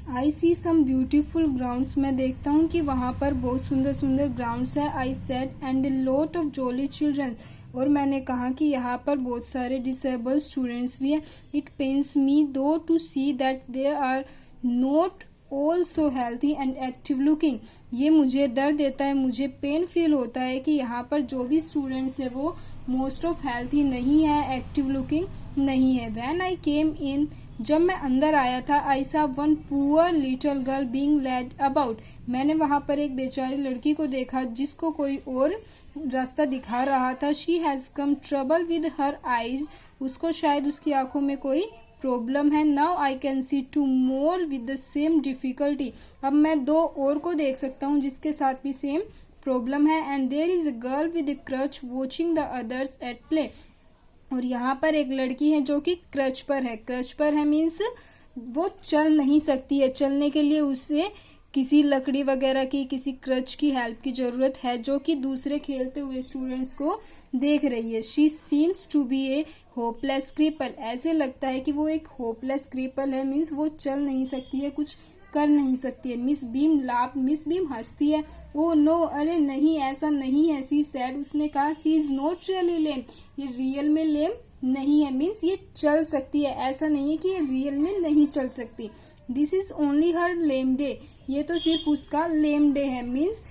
आई सी सम beautiful grounds, मैं देखता हूँ कि वहाँ पर बहुत सुंदर सुंदर ग्राउंड्स है। I said and lot of jolly childrens, और मैंने कहा कि यहाँ पर बहुत सारे डिसेबल्ड स्टूडेंट्स भी हैं। It pains me though to see that they are not all so healthy and active looking. ये मुझे दर्द देता है, मुझे पेन फील होता है कि यहाँ पर जो भी स्टूडेंट्स है वो मोस्ट ऑफ हेल्थी नहीं है, एक्टिव लुकिंग नहीं है। व्हेन आई केम इन, जब मैं अंदर आया था, I saw one poor little girl being led about, मैंने वहां पर एक बेचारी लड़की को देखा जिसको कोई और रास्ता दिखा रहा था। She has come trouble with her eyes, उसको शायद उसकी आंखों में कोई प्रॉब्लम है। Now I can see two more with the same difficulty, अब मैं दो और को देख सकता हूँ जिसके साथ भी सेम प्रॉब्लम है। And there is a girl with a crutch watching the others at play, और यहाँ पर एक लड़की है जो कि क्रच पर है। क्रच पर है मीन्स वो चल नहीं सकती है, चलने के लिए उसे किसी लकड़ी वगैरह की, किसी क्रच की हेल्प की जरूरत है, जो कि दूसरे खेलते हुए स्टूडेंट्स को देख रही है। She seems to be a hopeless cripple, ऐसे लगता है कि वो एक होपलेस क्रिपल है, मीन्स वो चल नहीं सकती है, कुछ कर नहीं सकती है। Miss beam laugh, miss beam हंसती है। ओ नो, अरे नहीं, ऐसा नहीं है। शी सैड, उसने कहा, सी इज नॉट रियली लेम, ये रियल में लेम नहीं है, मीन्स ये चल सकती है, ऐसा नहीं है कि ये रियल में नहीं चल सकती। This is only her lame day, ये तो सिर्फ उसका लेम डे है, मीन्स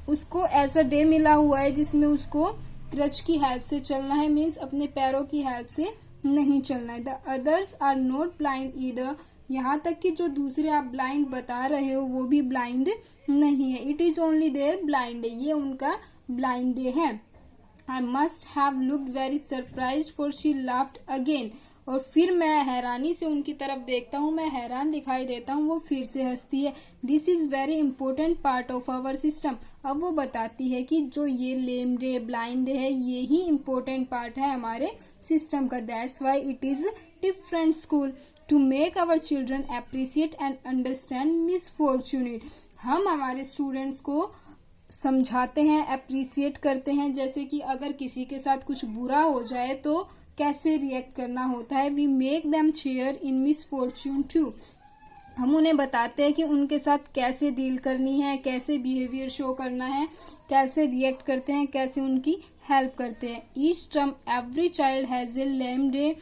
उसको ऐसा डे मिला हुआ है जिसमें उसको क्रच की हेल्प से चलना है, मीन्स अपने पैरों की हेल्प से नहीं चलना है। The others are not blind either, यहाँ तक कि जो दूसरे आप ब्लाइंड बता रहे हो वो भी ब्लाइंड नहीं है। It is only their blind day, ये उनका ब्लाइंड डे है। I must have looked very surprise for she laughed again, और फिर मैं हैरानी से उनकी तरफ देखता हूँ, मैं हैरान दिखाई देता हूँ, वो फिर से हंसती है। This is very important part of our system, अब वो बताती है कि जो ये लेम डे, ब्लाइंड डे है, ये ही इम्पोर्टेंट पार्ट है हमारे सिस्टम का। That's why it is different school to make our children appreciate and understand misfortunate, हम हमारे स्टूडेंट्स को समझाते हैं, अप्रिशिएट करते हैं, जैसे कि अगर किसी के साथ कुछ बुरा हो जाए तो कैसे रिएक्ट करना होता है। We make them share in misfortune too, हम उन्हें बताते हैं कि उनके साथ कैसे डील करनी है, कैसे बिहेवियर शो करना है, कैसे रिएक्ट करते हैं, कैसे उनकी हेल्प करते हैं। Each term every child has a lame day,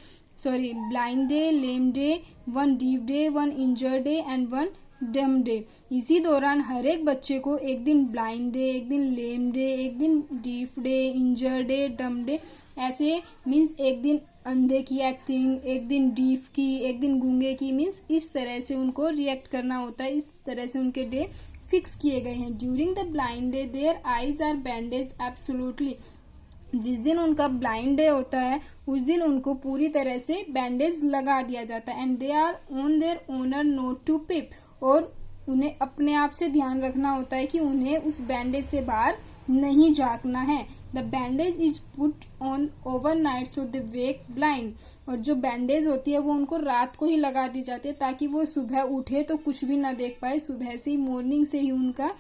sorry blind day, lame day, one deaf day, one injured day and one डम डे। इसी दौरान हर एक बच्चे को एक दिन ब्लाइंड डे, एक दिन लेम डे, एक दिन डीफ डे, इंजर्ड डे, डम डे, ऐसे मीन्स एक दिन अंधे की एक्टिंग, एक दिन डीफ की, एक दिन गूंगे की, मीन्स इस तरह से उनको रिएक्ट करना होता है, इस तरह से उनके डे फिक्स किए गए हैं। During the blind day their eyes are bandage absolutely, जिस दिन उनका ब्लाइंड डे होता है उस दिन उनको पूरी तरह से बैंडेज लगा दिया जाता है। And they are on their owner note to peep, और उन्हें अपने आप से ध्यान रखना होता है कि उन्हें उस बैंडेज से बाहर नहीं झांकना है। The bandage is put on overnight so they wake blind, और जो बैंडेज होती है वो उनको रात को ही लगा दी जाती है ताकि वो सुबह उठे तो कुछ भी ना देख पाए, सुबह से ही, मॉर्निंग से ही उनका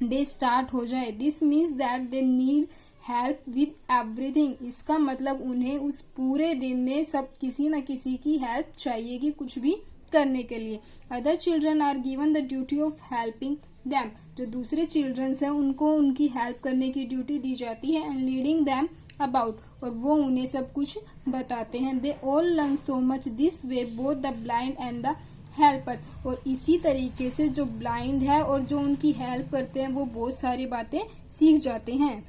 डे स्टार्ट हो जाए। This means that they need help with everything, इसका मतलब उन्हें उस पूरे दिन में सब किसी न किसी की हेल्प चाहिए कि कुछ भी करने के लिए। Other children are given the duty of helping them, जो दूसरे चिल्ड्रंस हैं उनको उनकी हेल्प करने की ड्यूटी दी जाती है। एंड लीडिंग देम अबाउट, और वो उन्हें सब कुछ बताते हैं। They all learn so much this way, both the blind and the helper, और इसी तरीके से जो ब्लाइंड है और जो उनकी हेल्प करते हैं वो बहुत सारी बातें सीख जाते हैं।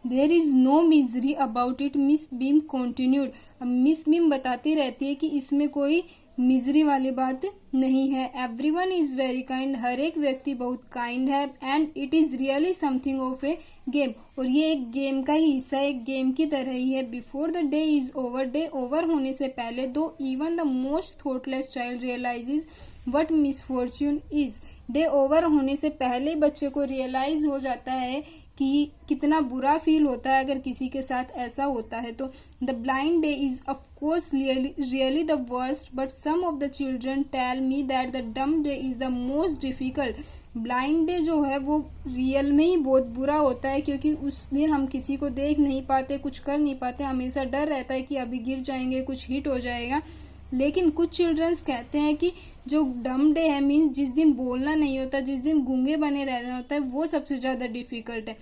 There is no misery about it, Miss Beam continued, Miss Beam बताती रहती है कि इसमें कोई मिजरी वाली बात नहीं है। एवरीवन इज वेरी काइंड, हर एक व्यक्ति बहुत काइंड है। And it is really something of A game, और ये एक गेम का ही हिस्सा, एक गेम की तरह ही है। Before the day is over, day over होने से पहले, though even the most thoughtless child realises what misfortune is, day over होने से पहले बच्चे को रियलाइज हो जाता है कि कितना बुरा फील होता है अगर किसी के साथ ऐसा होता है तो। The blind day is of course really the worst, but some of the children tell me that the dumb day is the most difficult. Blind day जो है वो रियल में ही बहुत बुरा होता है, क्योंकि उस दिन हम किसी को देख नहीं पाते, कुछ कर नहीं पाते, हमेशा डर रहता है कि अभी गिर जाएंगे, कुछ हिट हो जाएगा। लेकिन कुछ चिल्ड्रंस कहते हैं कि जो डम डे है, मीन्स जिस दिन बोलना नहीं होता, जिस दिन गूंगे बने रहना होता है, वो सबसे ज्यादा डिफिकल्ट है।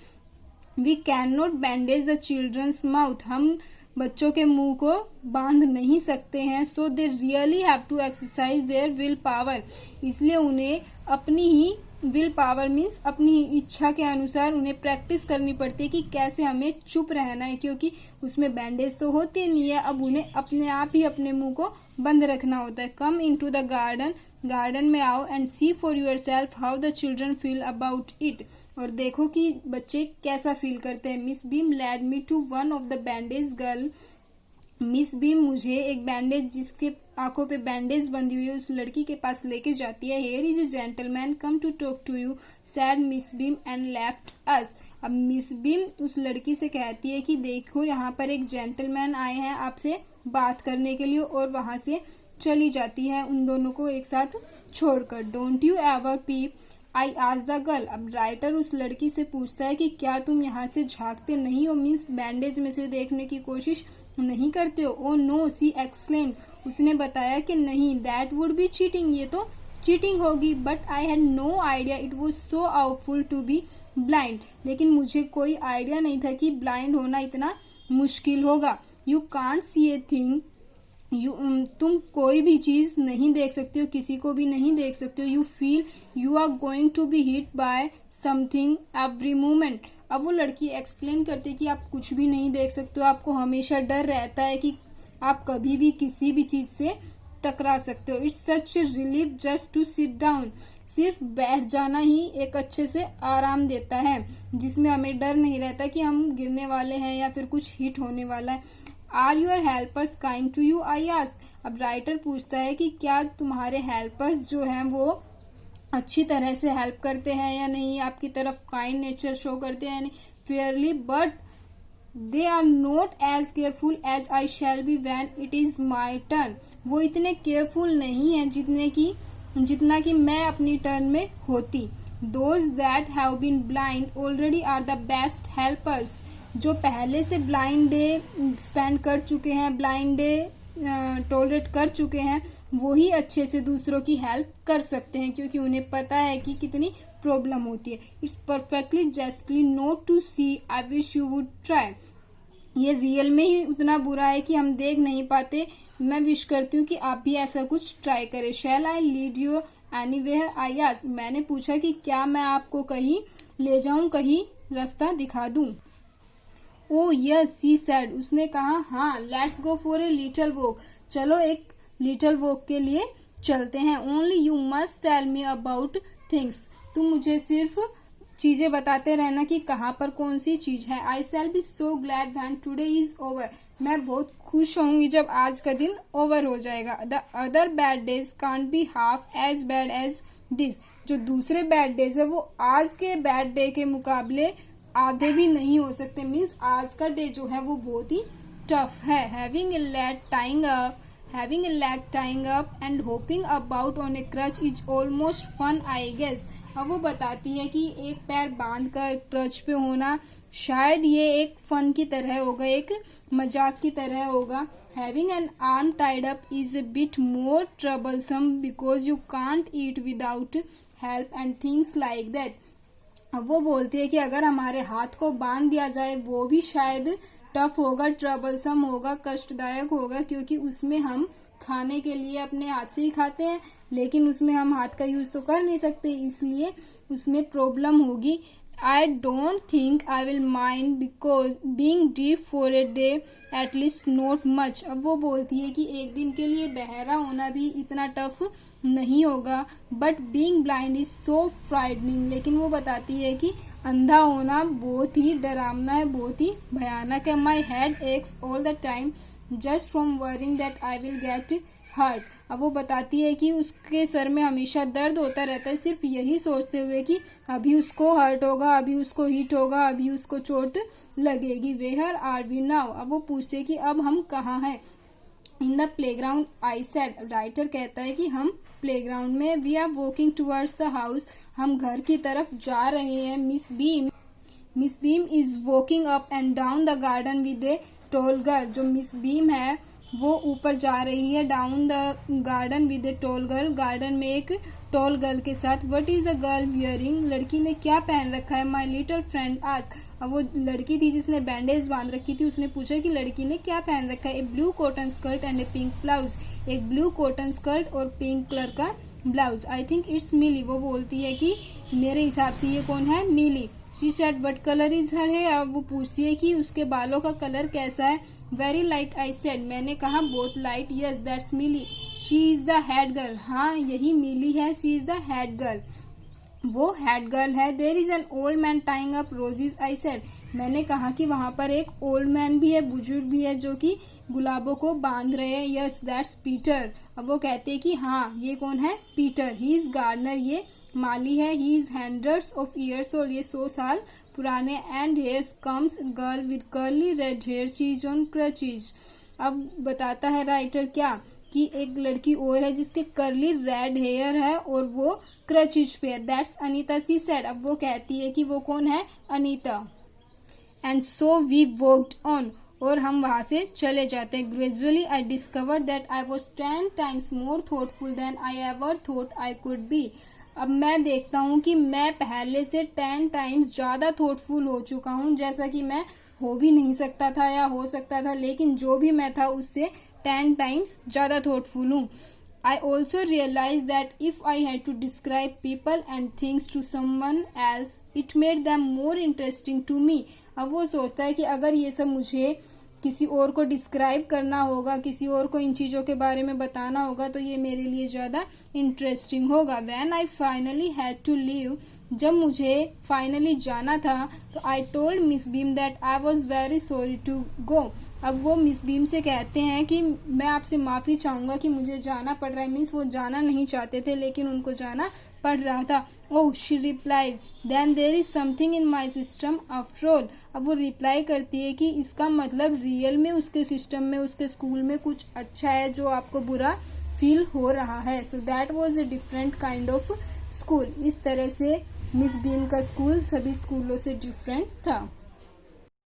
We can not bandage the children's mouth, हम बच्चों के मुंह को बांध नहीं सकते हैं। So they really have to exercise their will power, इसलिए उन्हें अपनी ही विल पावर मीन्स अपनी ही इच्छा के अनुसार उन्हें प्रैक्टिस करनी पड़ती है कि कैसे हमें चुप रहना है, क्योंकि उसमें बैंडेज तो होती नहीं है। अब उन्हें अपने आप ही अपने मुंह को बंद रखना होता है। Come in to the garden, garden में आओ and see for yourself how the children feel about it, और देखो कि बच्चे कैसा फील करते हैं। Miss Beam led me to one of the bandage girl, Miss Beam मुझे एक बैंडेज, जिसके आंखों पे बैंडेज बंधी हुई है, उस लड़की के पास लेके जाती है। Here is a gentleman come to talk to you, said Miss Beam and left us. अब मिस बीम उस लड़की से कहती है कि देखो यहाँ पर एक जेंटलमैन आए हैं आपसे बात करने के लिए, और वहां से चली जाती है उन दोनों को एक साथ छोड़कर। डोंट यू एवर पीप, आई आज द गर्ल। अब राइटर उस लड़की से पूछता है कि क्या तुम यहाँ से झांकते नहीं हो, मीन्स बैंडेज में से देखने की कोशिश नहीं करते हो। ओ नो, सी एक्सक्लेम्ड, उसने बताया कि नहीं, दैट वुड बी चीटिंग, ये तो चीटिंग होगी। But I had no idea it was so awful to be blind, लेकिन मुझे कोई आइडिया नहीं था कि ब्लाइंड होना इतना मुश्किल होगा। You can't see a thing, तुम कोई भी चीज नहीं देख सकते हो, किसी को भी नहीं देख सकते हो। You feel you are going to be hit by something every moment. अब वो लड़की एक्सप्लेन करती है कि आप कुछ भी नहीं देख सकते हो, आपको हमेशा डर रहता है कि आप कभी भी किसी भी चीज से टकरा सकते हो। It's such a relief just to sit down, सिर्फ बैठ जाना ही एक अच्छे से आराम देता है, जिसमें हमें डर नहीं रहता कि हम गिरने वाले हैं या फिर कुछ हिट होने वाला है। Are your helpers kind to you, I ask. अब राइटर पूछता है कि क्या तुम्हारे हेल्पर्स जो हैं वो अच्छी तरह से हेल्प करते हैं या नहीं, आपकी तरफ काइंड नेचर शो करते हैं या नहीं। Fairly, but they are not as careful as I shall be when it is my turn, वो इतने केयरफुल नहीं है जितना कि मैं अपनी टर्न में होती। Those that have been blind already are the best helpers, जो पहले से ब्लाइंड डे स्पेंड कर चुके हैं, ब्लाइंड डे टॉलरेट कर चुके हैं, वो ही अच्छे से दूसरों की हेल्प कर सकते हैं, क्योंकि उन्हें पता है कि कितनी प्रॉब्लम होती है। It's perfectly justly not to see, I wish you would try, ये रियल में ही उतना बुरा है कि हम देख नहीं पाते। मैं विश करती हूँ कि आप भी ऐसा कुछ ट्राई करें। Shall I lead you anywhere, I asked, मैंने पूछा कि क्या मैं आपको कहीं ले जाऊं, कहीं रास्ता दिखा दूं। ओ यस, सी सैड, उसने कहा हाँ, let's go for a little walk, चलो एक लिटिल वॉक के लिए चलते हैं। Only you must tell me about things, तुम मुझे सिर्फ चीजें बताते रहना कि कहाँ पर कौन सी चीज है। I shall be so glad when today is over, मैं बहुत खुश होंगी जब आज का दिन ओवर हो जाएगा। The other bad days can't be half as bad as this, जो दूसरे बैड डेज है वो आज के बैड डे के मुकाबले आधे भी नहीं हो सकते। मीन्स आज का डे जो है वो बहुत ही टफ है। Having a leg tying up and hopping about on a crutch is almost fun, I guess. अब वो बताती है कि एक पैर बांध कर क्रच पे होना शायद ये एक फन की तरह होगा, एक मजाक की तरह होगा। Having an arm tied up is a bit more troublesome because you can't eat without help and things like that. अब वो बोलती है कि अगर हमारे हाथ को बांध दिया जाए वो भी शायद टफ होगा, ट्रबलसम होगा, कष्टदायक होगा, क्योंकि उसमें हम खाने के लिए अपने हाथ से ही खाते हैं, लेकिन उसमें हम हाथ का यूज तो कर नहीं सकते, इसलिए उसमें प्रॉब्लम होगी। I don't think I will mind because being deaf for a day at least not much। अब वो बोलती है कि एक दिन के लिए बहरा होना भी इतना टफ नहीं होगा, but being blind is so frightening। लेकिन वो बताती है कि अंधा होना बहुत ही डरावना है, बहुत ही भयानक है। My head aches all the time just from worrying that I will get hurt. अब वो बताती है कि उसके सर में हमेशा दर्द होता रहता है सिर्फ यही सोचते हुए कि अभी उसको हर्ट होगा, अभी उसको हिट होगा, अभी उसको चोट लगेगी। वेयर आर वी नाउ, अब वो पूछते कि अब हम कहाँ हैं। In the playground, I said, writer कहता है कि हम प्लेग्राउंड में। We are walking towards the house, हम घर की तरफ जा रहे हैं। Miss Beam is walking up and down the garden with a tall girl, जो मिस बीम है वो ऊपर जा रही है down the garden with a tall girl, garden में एक टॉल गर्ल के साथ। What is the girl wearing, लड़की ने क्या पहन रखा है। माई लिटिल फ्रेंड आस्क्ड, अब वो लड़की थी जिसने बैंडेज बांध रखी थी, उसने पूछा कि लड़की ने क्या पहन रखा है। A blue cotton skirt and a pink blouse, एक ब्लू कॉटन स्कर्ट और पिंक कलर का blouse. I think it's Milly, वो बोलती है कि मेरे हिसाब से ये कौन है, Milly. She said what colour is her hair, अब वो पूछती है कि उसके बालों का कलर कैसा है। वेरी लाइट आई सेड, मैंने कहा बहुत light. Yes that's Millie, she is the head girl, हाँ यही मिली है, she is the head girl, वो हेड गर्ल है। There is an old man tying up roses, I said, मैंने कहा कि वहां पर एक ओल्ड मैन भी है, बुजुर्ग भी है, जो कि गुलाबों को बांध रहे हैं। यस दैट्स पीटर, अब वो कहते हैं कि हाँ ये कौन है, पीटर। ही इज गार्डनर, ये माली है। He is hundreds of years old, ये 100 साल पुराने। And here comes girl with curly red hair, she is on crutches. अब बताता है राइटर क्या, कि एक लड़की और है जिसके कर्ली रेड हेयर है और वो क्रचेज पे है। दैट्स अनीता, सी सेड, अब वो कहती है कि वो कौन है, Anita. And so we walked on, और हम वहां से चले जाते हैं। Gradually I discover that I was 10 times more thoughtful than I ever thought I could be. अब मैं देखता हूँ कि मैं पहले से 10 times ज्यादा थॉटफुल हो चुका हूँ, जैसा कि मैं हो भी नहीं सकता था या हो सकता था, लेकिन जो भी मैं था उससे 10 times ज्यादा थॉटफुल हूँ। I also realized that if I had to describe people and things to someone else, it made them more interesting to me. अब वो सोचता है कि अगर ये सब मुझे किसी और को डिस्क्राइब करना होगा, किसी और को इन चीज़ों के बारे में बताना होगा, तो ये मेरे लिए ज़्यादा इंटरेस्टिंग होगा। When I finally had to leave, जब मुझे फाइनली जाना था, तो I told Miss Beam that I was very sorry to go. अब वो मिस बीम से कहते हैं कि मैं आपसे माफ़ी चाहूँगा कि मुझे जाना पड़ रहा है। मीन्स वो जाना नहीं चाहते थे लेकिन उनको जाना पड़ रहा था। Oh she replied, then there is something in my system after all. अब वो रिप्लाई करती है कि इसका मतलब रियल में उसके सिस्टम में, उसके स्कूल में कुछ अच्छा है जो आपको बुरा फील हो रहा है। So that was a different kind of school. इस तरह से मिस बीम का स्कूल सभी स्कूलों से डिफरेंट था।